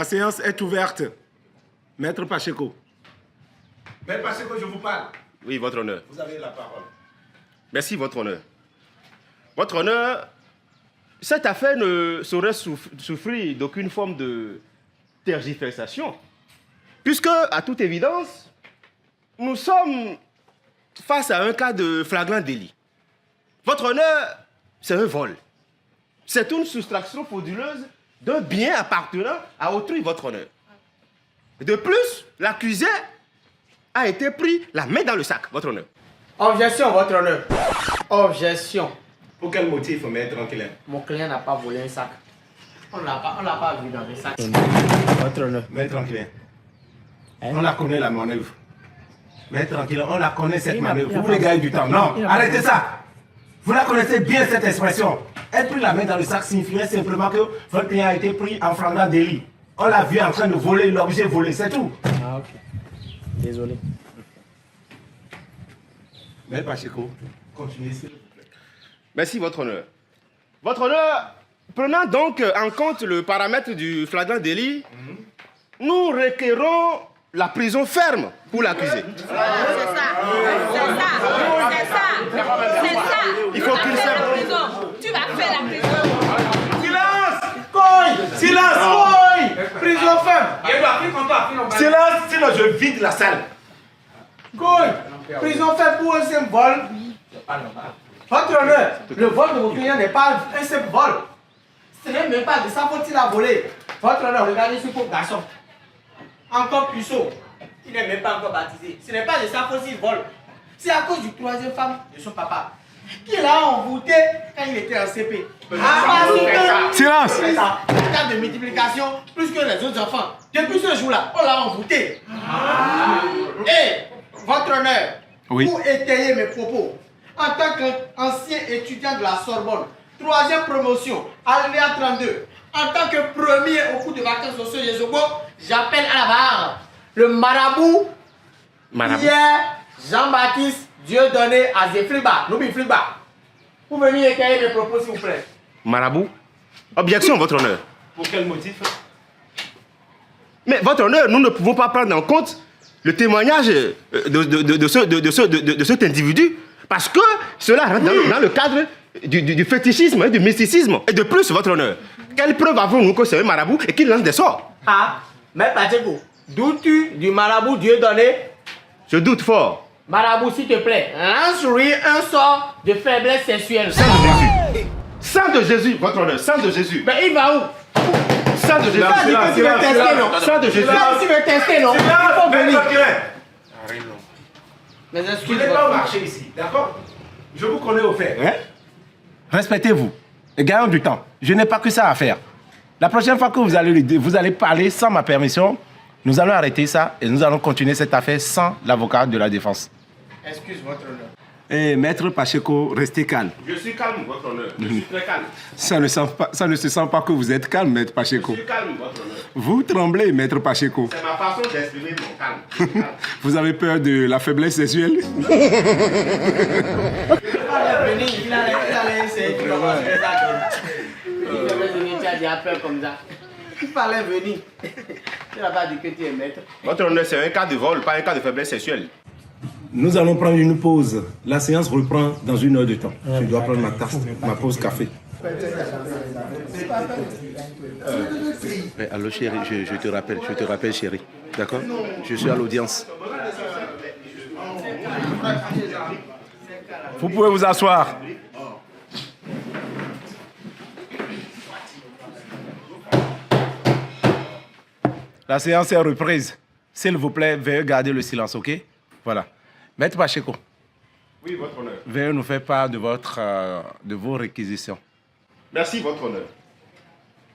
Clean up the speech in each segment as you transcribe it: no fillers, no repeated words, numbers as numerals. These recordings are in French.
La séance est ouverte. Maître Pacheco. Maître Pacheco, je vous parle. Oui, Votre Honneur. Vous avez la parole. Merci, Votre Honneur. Votre Honneur, cette affaire ne saurait souffrir d'aucune forme de tergiversation, puisque, à toute évidence, nous sommes face à un cas de flagrant délit. Votre Honneur, c'est un vol. C'est une soustraction frauduleuse d'un bien appartenant à autrui, Votre Honneur. De plus, l'accusé a été pris la main dans le sac, Votre Honneur. Objection, Votre Honneur. Objection. Pour quel motif, maître Tranquillin? Mon client n'a pas volé un sac. On l'a pas vu dans le sac. Votre Honneur. Maître Tranquillin. On la connaît, la manœuvre. Maître Tranquillin, on la connaît, cette manœuvre. Vous voulez gagner du temps. Non, arrêtez ça. Vous la connaissez bien, cette expression. Être pris la main dans le sac signifierait simplement que votre client a été pris en flagrant délit. On l'a vu en train de voler, l'objet volé, c'est tout. Ah, ok. Désolé. Maître Pacheco, continuez s'il vous plaît. Merci, Votre Honneur. Votre Honneur, prenant donc en compte le paramètre du flagrant délit, nous requérons la prison ferme pour l'accusé. C'est ça. Il faut qu'il la prison. Tu vas faire la prison. Silence! Coy! Silence! Coy! Prison ferme! Silence, sinon je vide la salle. Coy! Prison ferme pour un simple vol. Votre Honneur, le vol de vos clients n'est pas un simple vol. Ce n'est même pas de sa faute qu'il a volé. Votre Honneur, regardez ce pauvre garçon. Encore puceau. Il n'est même pas encore baptisé. Ce n'est pas de sa faute s'il vole. C'est à cause du troisième femme de son papa qui l'a envoûté quand il était en CP. Silence! C'est ça. La table de multiplication plus que les autres enfants. Depuis ce jour-là, on l'a envoûté. Et, Votre Honneur, Oui. pour étayer mes propos, en tant qu'ancien étudiant de la Sorbonne, 3e promotion, alinéa 32, en tant que premier au cours de vacances au Seigneur Zobo, j'appelle à la barre le marabout, Pierre Jean-Baptiste Dieudonné Azefliba, Noubi Fliba. Vous venez étayer mes propos, s'il vous plaît. Marabout. Objection, Votre Honneur. Pour quel motif? Mais, Votre Honneur, nous ne pouvons pas prendre en compte le témoignage de cet individu, parce que cela rentre dans le cadre du fétichisme et du mysticisme. Et de plus, Votre Honneur, quelle preuve avons-nous que c'est un marabout et qu'il lance des sorts? Ah, mais Pacheco, doutes-tu du marabout Dieudonné? Je doute fort. Marabout, s'il te plaît, lance-lui un sort de faiblesse sexuelle. Sang de Jésus. Sang de Jésus, Votre Honneur, sang de Jésus. Mais il va où? Sang de Jésus. Tu veux tester, non? Sang de Jésus. Tu veux tester, non? Il faut venir. Mais Vous excuse-moi. n'êtes pas au marché ici, d'accord? Je vous connais au fait. Hein? Respectez-vous et gagnons du temps. Je n'ai pas que ça à faire. La prochaine fois que vous allez parler sans ma permission, nous allons arrêter ça et nous allons continuer cette affaire sans l'avocat de la défense. Excuse votre honneur. Eh, Maître Pacheco, restez calme. Je suis calme, Votre Honneur. Je suis très calme. Ça ne se sent pas que vous êtes calme, Maître Pacheco. Je suis calme, Votre Honneur. Vous tremblez, Maître Pacheco. C'est ma façon d'exprimer mon calme. Je suis calme. Vous avez peur de la faiblesse sexuelle? Il allait venir, il allait essayer de voir ce que ça donne. Il devait venir, tu as dit à peur comme ça. Il fallait venir. Tu n'as pas dit que tu es maître. Votre Honneur, c'est un cas de vol, pas un cas de faiblesse sexuelle. Nous allons prendre une pause. La séance reprend dans 1 heure de temps. Je dois prendre ma pause café. Allô chérie, je te rappelle chérie. D'accord? Je suis à l'audience. Vous pouvez vous asseoir. La séance est reprise. S'il vous plaît, veuillez garder le silence, ok? Voilà. Maître Pacheco. Oui, Votre Honneur. Veuillez nous faire part de vos réquisitions. Merci, Votre Honneur.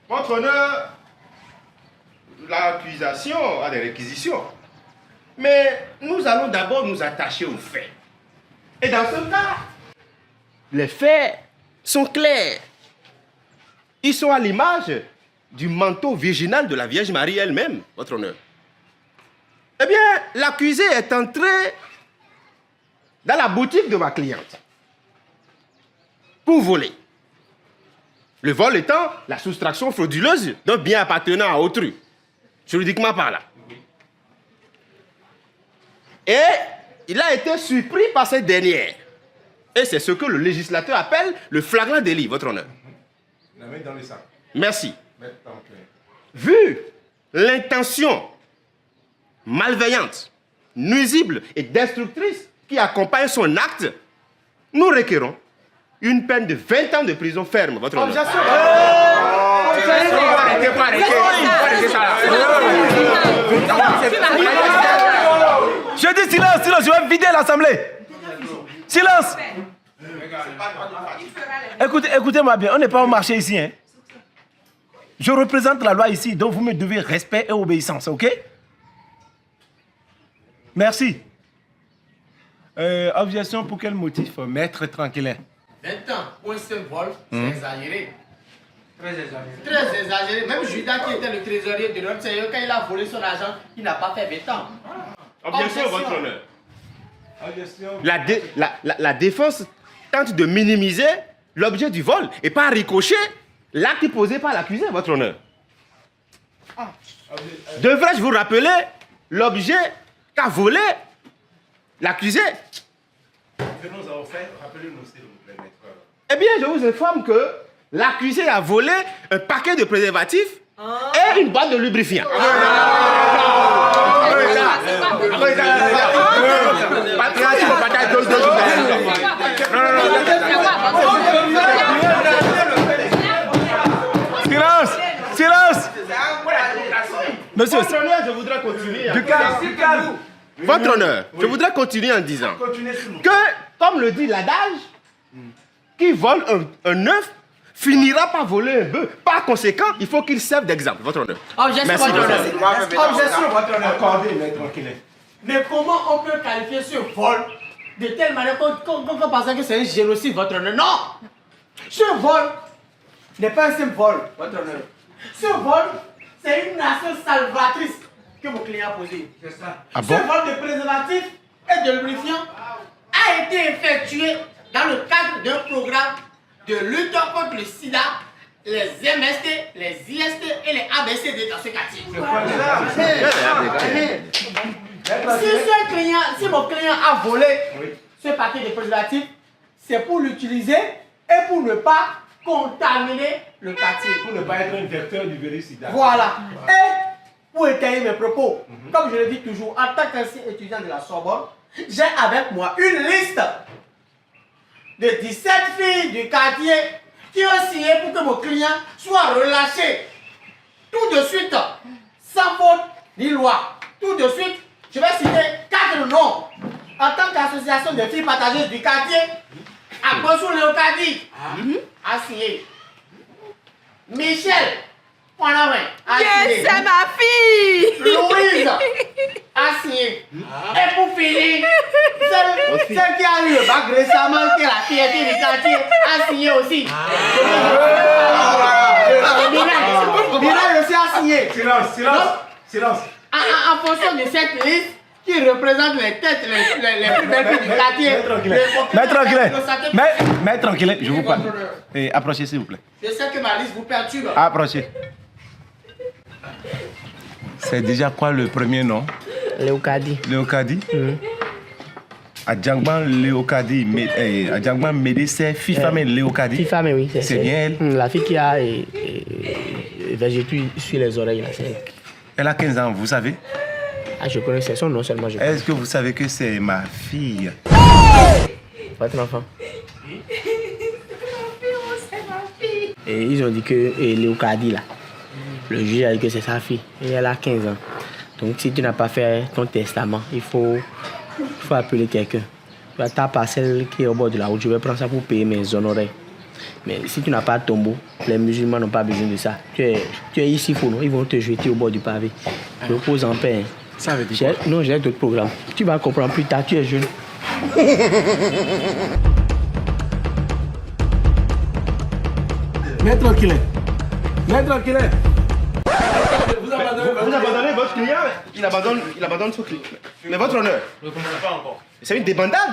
Votre Honneur, l'accusation a des réquisitions. Mais nous allons d'abord nous attacher aux faits. Et dans ce cas, les faits sont clairs. Ils sont à l'image du manteau virginal de la Vierge Marie elle-même, Votre Honneur. Eh bien, l'accusé est entré dans la boutique de ma cliente pour voler. Le vol étant la soustraction frauduleuse d'un bien appartenant à autrui. juridiquement parlant. Et il a été surpris par cette dernière. Et c'est ce que le législateur appelle le flagrant délit, votre honneur. La main dans le sac. Merci. Mettre en clair. Vu l'intention malveillante, nuisible et destructrice qui accompagne son acte, nous requérons une peine de 20 ans de prison ferme, votre honneur. Objection. Je dis silence, silence, je vais vider l'Assemblée. Silence. Écoutez-moi bien, on n'est pas au marché ici. Hein. Je représente la loi ici, donc vous me devez respect et obéissance, ok? Merci. Objection pour quel motif, maître tranquille? 20 ans pour un seul vol, c'est exagéré. Très exagéré. Très exagéré. Même Judas qui était le trésorier de notre Seigneur, quand il a volé son argent, il n'a pas fait 20 ans. Objection, votre honneur. La défense tente de minimiser l'objet du vol et pas ricocher l'acte posé par l'accusé, votre honneur. Devrais-je vous rappeler l'objet qu'a volé l'accusé? Que nous avons fait, rappelez-nous s'il vous plaît, maître. Eh bien, je vous informe que l'accusé a volé un paquet de préservatifs et une boîte de lubrifiant. Silence! Silence! Monsieur, Votre honneur, je voudrais continuer. Votre honneur, je voudrais continuer en disant que, comme le dit l'adage, qui vole un œuf finira par voler un bœuf. Par conséquent, il faut qu'il serve d'exemple, votre honneur. Objection, Merci, votre honneur. votre Objection, votre honneur. Accordez, maître tranquille. Mais comment on peut qualifier ce vol de telle manière qu'on pense que c'est un génocide, votre honneur? Non! Ce vol n'est pas un simple vol, votre honneur. Ce vol, c'est une nation salvatrice que mon client a posée. C'est ça. Ah Ce bon? vol de préservatifs et de lubrifiants a été effectué dans le cadre d'un programme de lutte contre le sida, les MST, les IST et les ABCD dans ce quartier. Si mon client a volé ce paquet de préservatifs, c'est pour l'utiliser et pour ne pas contaminer le quartier. Pour ne pas être un vecteur du virus sida. Voilà. Et pour étayer mes propos, comme je le dis toujours, en tant qu'ancien étudiant de la Sorbonne, j'ai avec moi une liste de 17 filles du quartier qui ont signé pour que mon client soit relâché tout de suite, sans faute ni loi. Tout de suite, je vais citer 4 noms. En tant qu'association de filles partageuses du quartier, Akosou Léocadie a signé. Michel Poinavin a signé. C'est ma fille. Louise a signé. Et pour finir, celle qui a eu le bac récemment, qui est la fierté du quartier, a signé aussi. Mireille aussi a signé. Silence. En fonction de cette liste, qui représente les têtes, les plus belles filles du quartier. Maître tranquille, je vous parle. Approchez s'il vous plaît. Je sais que ma liste vous perturbe. Approchez. C'est déjà quoi le premier nom? Léocadie. Léocadie? Adjangban Léocadie. Adjangban Médé, c'est FIFA mais Léocadie. FIFA mais oui. C'est bien elle. La fille qui a végétu sur les oreilles. Là, elle a 15 ans, vous savez? Ah, je connais son nom seulement. Est-ce que vous savez que c'est ma fille? Votre enfant. Et ils ont dit que Léocadie, là, le juge a dit que c'est sa fille. Et elle a 15 ans. Donc si tu n'as pas fait ton testament, il faut appeler quelqu'un. Tu as ta parcelle qui est au bord de la route, je vais prendre ça pour payer mes honoraires. Mais si tu n'as pas de tombeau, les musulmans n'ont pas besoin de ça. Tu es ici, Founo, ils vont te jeter au bord du pavé. Repose en paix. Ça veut dire quoi? Non, j'ai d'autres programmes. Tu vas comprendre plus tard, tu es jeune. Maître tranquille. Maître tranquille. Vous abandonnez votre client, il abandonne son client. Mais votre honneur, c'est une débandade.